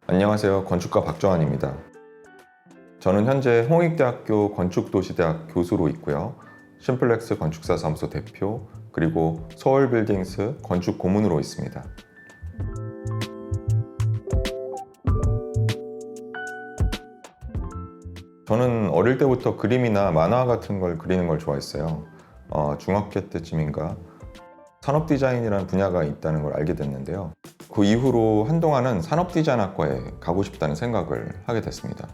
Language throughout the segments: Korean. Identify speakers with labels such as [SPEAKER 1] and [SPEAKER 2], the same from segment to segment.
[SPEAKER 1] 안녕하세요. 건축가 박정환입니다. 저는 현재 홍익대학교 건축도시대학 교수로 있고요. 심플렉스 건축사사무소 대표, 그리고 서울빌딩스 건축고문으로 있습니다. 저는 어릴 때부터 그림이나 만화 같은 걸 그리는 걸 좋아했어요. 중학교 때쯤인가 산업 디자인이라는 분야가 있다는 걸 알게 됐는데요. 그 이후로 한동안은 산업디자인학과에 가고 싶다는 생각을 하게 됐습니다.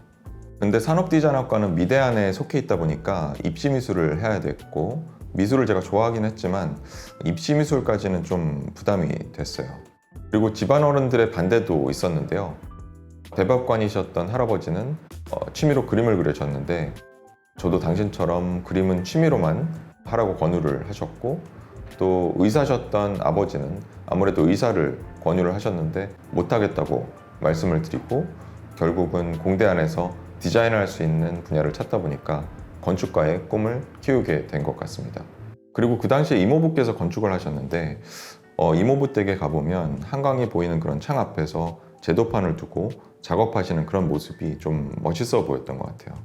[SPEAKER 1] 근데 산업디자인학과는 미대안에 속해 있다 보니까 입시미술을 해야 됐고, 미술을 제가 좋아하긴 했지만 입시미술까지는 좀 부담이 됐어요. 그리고 집안 어른들의 반대도 있었는데요. 대법관이셨던 할아버지는 취미로 그림을 그려줬는데, 저도 당신처럼 그림은 취미로만 하라고 권유를 하셨고, 또 의사셨던 아버지는 아무래도 의사를 권유를 하셨는데 못하겠다고 말씀을 드리고, 결국은 공대 안에서 디자인을 할 수 있는 분야를 찾다 보니까 건축가의 꿈을 키우게 된 것 같습니다. 그리고 그 당시에 이모부께서 건축을 하셨는데, 이모부 댁에 가보면 한강이 보이는 그런 창 앞에서 제도판을 두고 작업하시는 그런 모습이 좀 멋있어 보였던 것 같아요.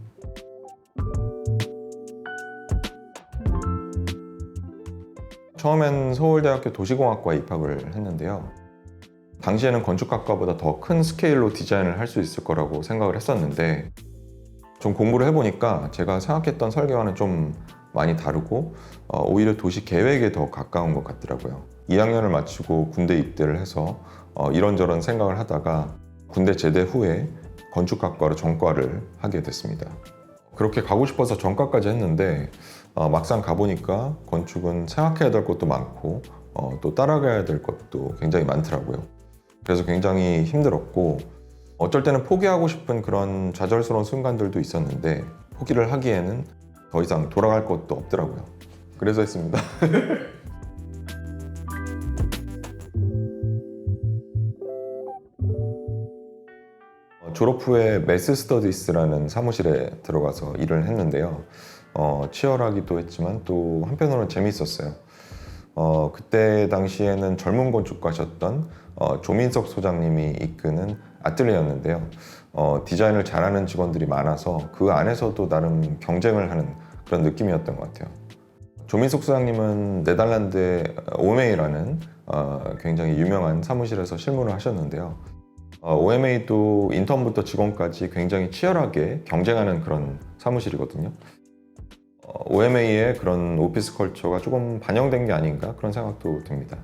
[SPEAKER 1] 처음엔 서울대학교 도시공학과에 입학을 했는데요. 당시에는 건축학과보다 더 큰 스케일로 디자인을 할 수 있을 거라고 생각을 했었는데, 좀 공부를 해보니까 제가 생각했던 설계와는 좀 많이 다르고 오히려 도시 계획에 더 가까운 것 같더라고요. 2학년을 마치고 군대 입대를 해서 이런저런 생각을 하다가 군대 제대 후에 건축학과로 전과를 하게 됐습니다. 그렇게 가고 싶어서 전과까지 했는데 막상 가보니까 건축은 생각해야 될 것도 많고 또 따라가야 될 것도 굉장히 많더라고요. 그래서 굉장히 힘들었고, 어쩔 때는 포기하고 싶은 그런 좌절스러운 순간들도 있었는데, 포기를 하기에는 더 이상 돌아갈 것도 없더라고요. 그래서 했습니다. 졸업 후에 매스 스터디스라는 사무실에 들어가서 일을 했는데요. 치열하기도 했지만 또 한편으로는 재밌었어요. 그때 당시에는 젊은 건축가셨던 조민석 소장님이 이끄는 아틀리에였는데요. 디자인을 잘하는 직원들이 많아서 그 안에서도 나름 경쟁을 하는 그런 느낌이었던 것 같아요. 조민석 소장님은 네덜란드의 OMA라는 굉장히 유명한 사무실에서 실무를 하셨는데요. OMA도 인턴부터 직원까지 굉장히 치열하게 경쟁하는 그런 사무실이거든요. OMA의 그런 오피스 컬처가 조금 반영된 게 아닌가 그런 생각도 듭니다.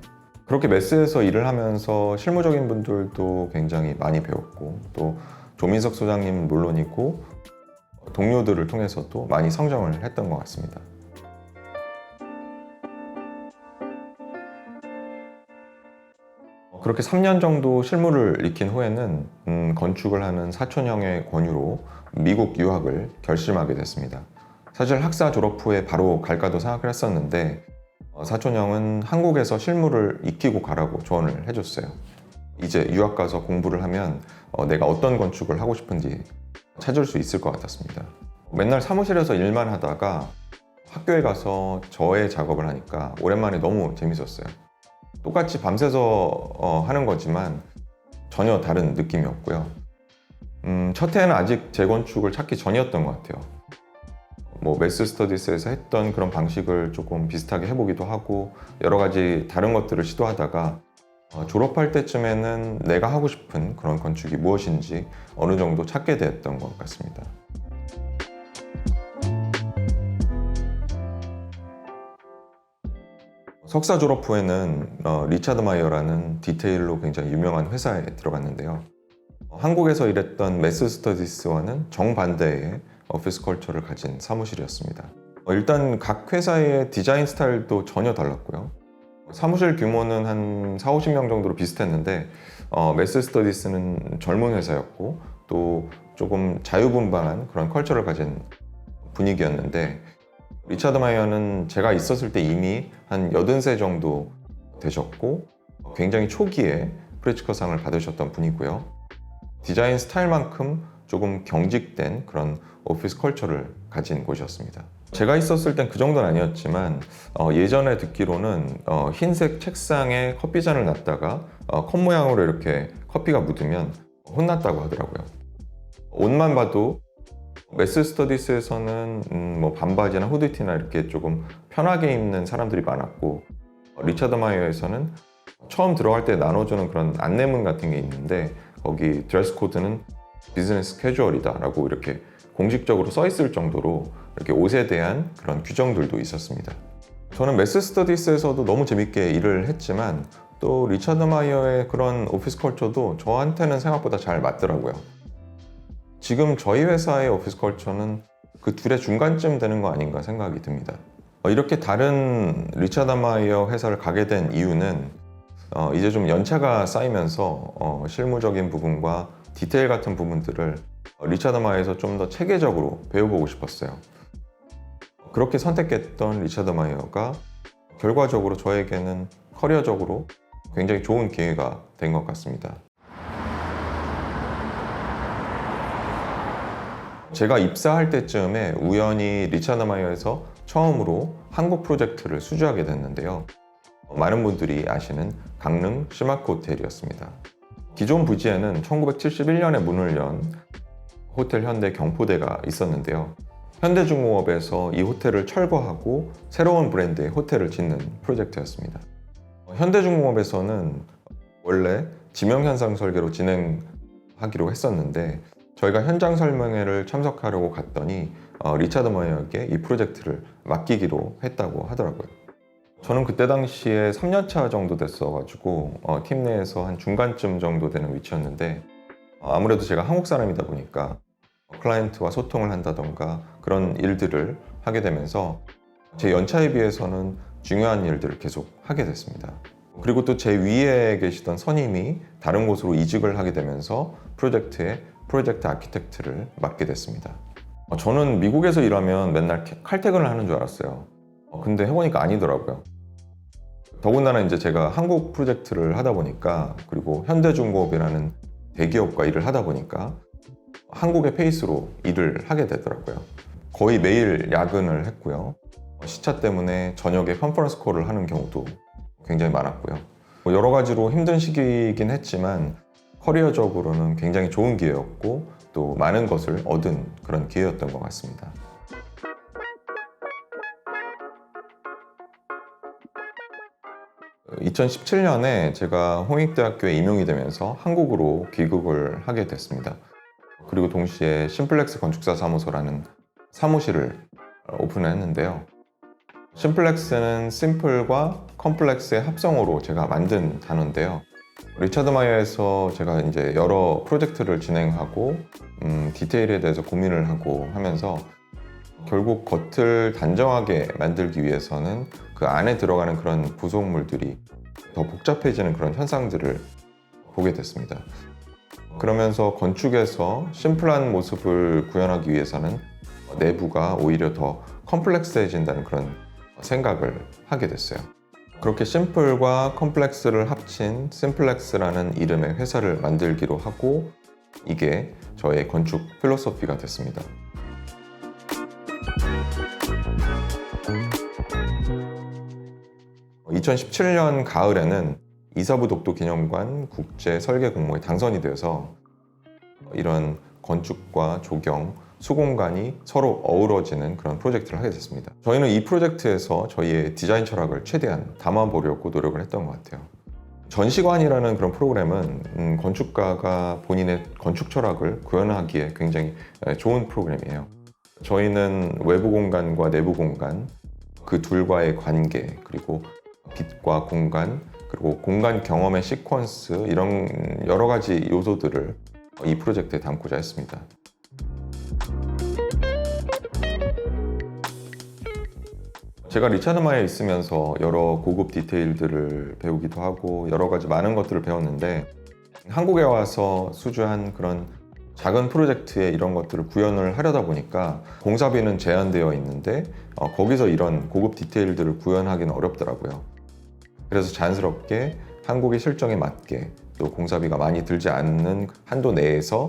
[SPEAKER 1] 그렇게 매스에서 일을 하면서 실무적인 분들도 굉장히 많이 배웠고, 또 조민석 소장님은 물론이고 동료들을 통해서도 많이 성장을 했던 것 같습니다. 그렇게 3년 정도 실무를 익힌 후에는 건축을 하는 사촌 형의 권유로 미국 유학을 결심하게 됐습니다. 사실 학사 졸업 후에 바로 갈까도 생각을 했었는데, 사촌 형은 한국에서 실무를 익히고 가라고 조언을 해줬어요. 이제 유학 가서 공부를 하면 내가 어떤 건축을 하고 싶은지 찾을 수 있을 것 같았습니다. 맨날 사무실에서 일만 하다가 학교에 가서 저의 작업을 하니까 오랜만에 너무 재밌었어요. 똑같이 밤새서 하는 거지만 전혀 다른 느낌이었고요. 첫 해는 아직 재건축을 찾기 전이었던 것 같아요. 매스 스터디스에서 했던 그런 방식을 조금 비슷하게 해보기도 하고, 여러 가지 다른 것들을 시도하다가 졸업할 때쯤에는 내가 하고 싶은 그런 건축이 무엇인지 어느 정도 찾게 됐던 것 같습니다. 석사 졸업 후에는 리차드 마이어라는 디테일로 굉장히 유명한 회사에 들어갔는데요. 한국에서 일했던 매스 스터디스와는 정반대의 오피스 컬처를 가진 사무실이었습니다. 일단 각 회사의 디자인 스타일도 전혀 달랐고요. 사무실 규모는 한 4, 50명 정도로 비슷했는데 매스 스터디스는 젊은 회사였고 또 조금 자유분방한 그런 컬처를 가진 분위기였는데, 리차드 마이어는 제가 있었을 때 이미 한 80세 정도 되셨고 굉장히 초기에 프리츠커상을 받으셨던 분이고요. 디자인 스타일만큼 조금 경직된 그런 오피스 컬처를 가진 곳이었습니다. 제가 있었을 땐 그 정도는 아니었지만 예전에 듣기로는 흰색 책상에 커피잔을 놨다가 컵 모양으로 이렇게 커피가 묻으면 혼났다고 하더라고요. 옷만 봐도 매스 스터디스에서는 뭐 반바지나 후드티나 이렇게 조금 편하게 입는 사람들이 많았고, 리차드 마이어에서는 처음 들어갈 때 나눠주는 그런 안내문 같은 게 있는데 거기 드레스 코드는 비즈니스 캐주얼이다 라고 이렇게 공식적으로 써 있을 정도로 이렇게 옷에 대한 그런 규정들도 있었습니다. 저는 매스 스터디스에서도 너무 재밌게 일을 했지만 또 리차드 마이어의 그런 오피스 컬처도 저한테는 생각보다 잘 맞더라고요. 지금 저희 회사의 오피스 컬처는 그 둘의 중간쯤 되는 거 아닌가 생각이 듭니다. 이렇게 다른 리차드 마이어 회사를 가게 된 이유는 이제 좀 연차가 쌓이면서 실무적인 부분과 디테일 같은 부분들을 리차드 마이어에서 좀 더 체계적으로 배워보고 싶었어요. 그렇게 선택했던 리차드 마이어가 결과적으로 저에게는 커리어적으로 굉장히 좋은 기회가 된 것 같습니다. 제가 입사할 때쯤에 우연히 리차드 마이어에서 처음으로 한국 프로젝트를 수주하게 됐는데요. 많은 분들이 아시는 강릉 시마크 호텔이었습니다. 기존 부지에는 1971년에 문을 연 호텔 현대 경포대가 있었는데요. 현대중공업에서 이 호텔을 철거하고 새로운 브랜드의 호텔을 짓는 프로젝트였습니다. 현대중공업에서는 원래 지명현상 설계로 진행하기로 했었는데 저희가 현장 설명회를 참석하려고 갔더니 리차드 마이어에게 이 프로젝트를 맡기기로 했다고 하더라고요. 저는 그때 당시에 3년차 정도 됐어가지고 팀 내에서 한 중간쯤 정도 되는 위치였는데 아무래도 제가 한국 사람이다 보니까 클라이언트와 소통을 한다던가 그런 일들을 하게 되면서 제 연차에 비해서는 중요한 일들을 계속 하게 됐습니다. 그리고 또 제 위에 계시던 선임이 다른 곳으로 이직을 하게 되면서 프로젝트 아키텍트를 맡게 됐습니다. 저는 미국에서 일하면 맨날 칼퇴근을 하는 줄 알았어요. 근데 해보니까 아니더라고요. 더군다나 이제 제가 한국 프로젝트를 하다 보니까 그리고 현대중공업이라는 대기업과 일을 하다 보니까 한국의 페이스로 일을 하게 되더라고요. 거의 매일 야근을 했고요. 시차 때문에 저녁에 컨퍼런스 콜을 하는 경우도 굉장히 많았고요. 여러 가지로 힘든 시기이긴 했지만 커리어적으로는 굉장히 좋은 기회였고 또 많은 것을 얻은 그런 기회였던 것 같습니다. (2017년에) 제가 홍익대학교에 임용이 되면서 한국으로 귀국을 하게 됐습니다. 그리고 동시에 심플렉스 건축사 사무소라는 사무실을 오픈했는데요. 심플렉스는 심플과 컴플렉스의 합성어로 제가 만든 단어인데요. 리차드 마이어에서 제가 이제 여러 프로젝트를 진행하고 디테일에 대해서 고민을 하고 하면서 결국 겉을 단정하게 만들기 위해서는 그 안에 들어가는 그런 구성물들이 더 복잡해지는 그런 현상들을 보게 됐습니다. 그러면서 건축에서 심플한 모습을 구현하기 위해서는 내부가 오히려 더 컴플렉스해진다는 그런 생각을 하게 됐어요. 그렇게 심플과 컴플렉스를 합친 심플렉스라는 이름의 회사를 만들기로 하고 이게 저의 건축 필로소피가 됐습니다. (2017년) 가을에는 이사부 독도 기념관 국제 설계 공모에 당선이 되어서 이런 건축과 조경, 수공간이 서로 어우러지는 그런 프로젝트를 하게 됐습니다. 저희는 이 프로젝트에서 저희의 디자인 철학을 최대한 담아보려고 노력을 했던 것 같아요. 전시관이라는 그런 프로그램은 건축가가 본인의 건축 철학을 구현하기에 굉장히 좋은 프로그램이에요. 저희는 외부 공간과 내부 공간, 그 둘과의 관계, 그리고 빛과 공간, 그리고 공간 경험의 시퀀스 이런 여러 가지 요소들을 이 프로젝트에 담고자 했습니다. 제가 리차드 마이어에 있으면서 여러 고급 디테일들을 배우기도 하고 여러 가지 많은 것들을 배웠는데 한국에 와서 수주한 그런 작은 프로젝트에 이런 것들을 구현을 하려다 보니까 공사비는 제한되어 있는데 거기서 이런 고급 디테일들을 구현하기는 어렵더라고요. 그래서 자연스럽게 한국의 실정에 맞게 또 공사비가 많이 들지 않는 한도 내에서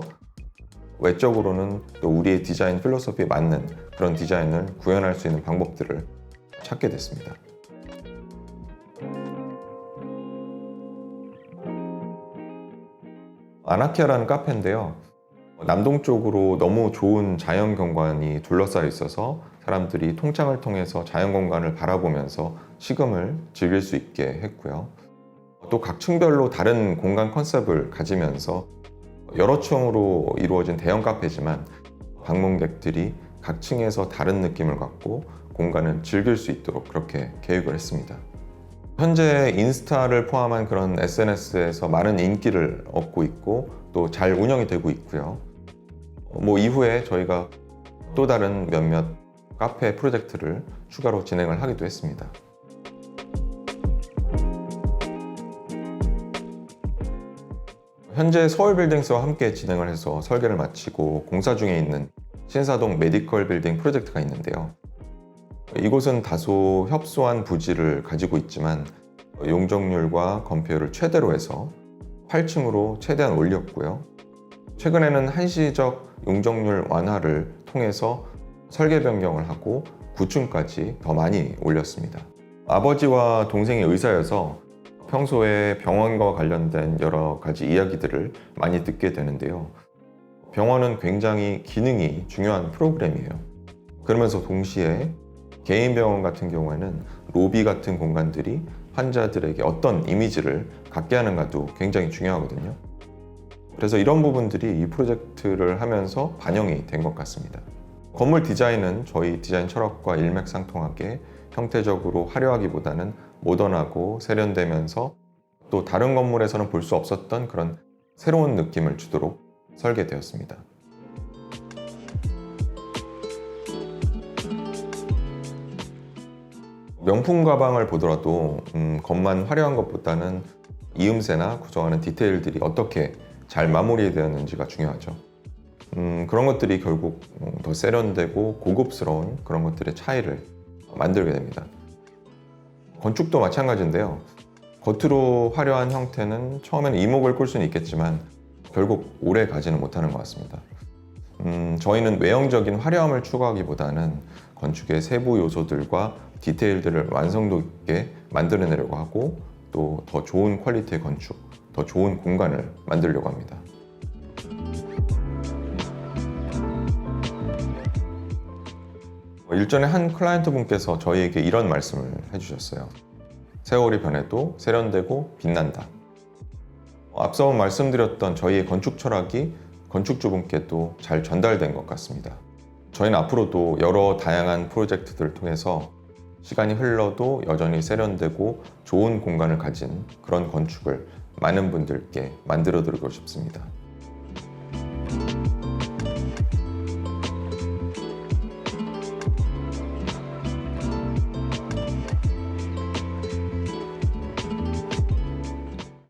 [SPEAKER 1] 외적으로는 또 우리의 디자인 필로소피에 맞는 그런 디자인을 구현할 수 있는 방법들을 찾게 됐습니다. 아나키아라는 카페인데요. 남동쪽으로 너무 좋은 자연 경관이 둘러싸여 있어서 사람들이 통창을 통해서 자연 공간을 바라보면서 식음을 즐길 수 있게 했고요. 또 각 층별로 다른 공간 컨셉을 가지면서 여러 층으로 이루어진 대형 카페지만 방문객들이 각 층에서 다른 느낌을 갖고 공간을 즐길 수 있도록 그렇게 계획을 했습니다. 현재 인스타를 포함한 그런 SNS에서 많은 인기를 얻고 있고 또 잘 운영이 되고 있고요. 이후에 저희가 또 다른 몇몇 카페 프로젝트를 추가로 진행을 하기도 했습니다. 현재 서울빌딩스와 함께 진행을 해서 설계를 마치고 공사 중에 있는 신사동 메디컬 빌딩 프로젝트가 있는데요. 이곳은 다소 협소한 부지를 가지고 있지만 용적률과 건폐율을 최대로 해서 8층으로 최대한 올렸고요. 최근에는 한시적 용적률 완화를 통해서 설계 변경을 하고 9층까지 더 많이 올렸습니다. 아버지와 동생이 의사여서 평소에 병원과 관련된 여러 가지 이야기들을 많이 듣게 되는데요. 병원은 굉장히 기능이 중요한 프로그램이에요. 그러면서 동시에 개인 병원 같은 경우에는 로비 같은 공간들이 환자들에게 어떤 이미지를 갖게 하는가도 굉장히 중요하거든요. 그래서 이런 부분들이 이 프로젝트를 하면서 반영이 된 것 같습니다. 건물 디자인은 저희 디자인 철학과 일맥상통하게 형태적으로 화려하기보다는 모던하고 세련되면서 또 다른 건물에서는 볼 수 없었던 그런 새로운 느낌을 주도록 설계되었습니다. 명품 가방을 보더라도 겉만 화려한 것보다는 이음새나 구성하는 디테일들이 어떻게 잘 마무리되었는지가 중요하죠. 그런 것들이 결국 더 세련되고 고급스러운 그런 것들의 차이를 만들게 됩니다. 건축도 마찬가지인데요. 겉으로 화려한 형태는 처음에는 이목을 끌 수는 있겠지만 결국 오래 가지는 못하는 것 같습니다. 저희는 외형적인 화려함을 추구하기보다는 건축의 세부 요소들과 디테일들을 완성도 있게 만들어내려고 하고 또 더 좋은 퀄리티의 건축, 더 좋은 공간을 만들려고 합니다. 일전에 한 클라이언트 분께서 저희에게 이런 말씀을 해주셨어요. 세월이 변해도 세련되고 빛난다. 앞서 말씀드렸던 저희의 건축 철학이 건축주분께도 잘 전달된 것 같습니다. 저희는 앞으로도 여러 다양한 프로젝트들을 통해서 시간이 흘러도 여전히 세련되고 좋은 공간을 가진 그런 건축을 많은 분들께 만들어 드리고 싶습니다.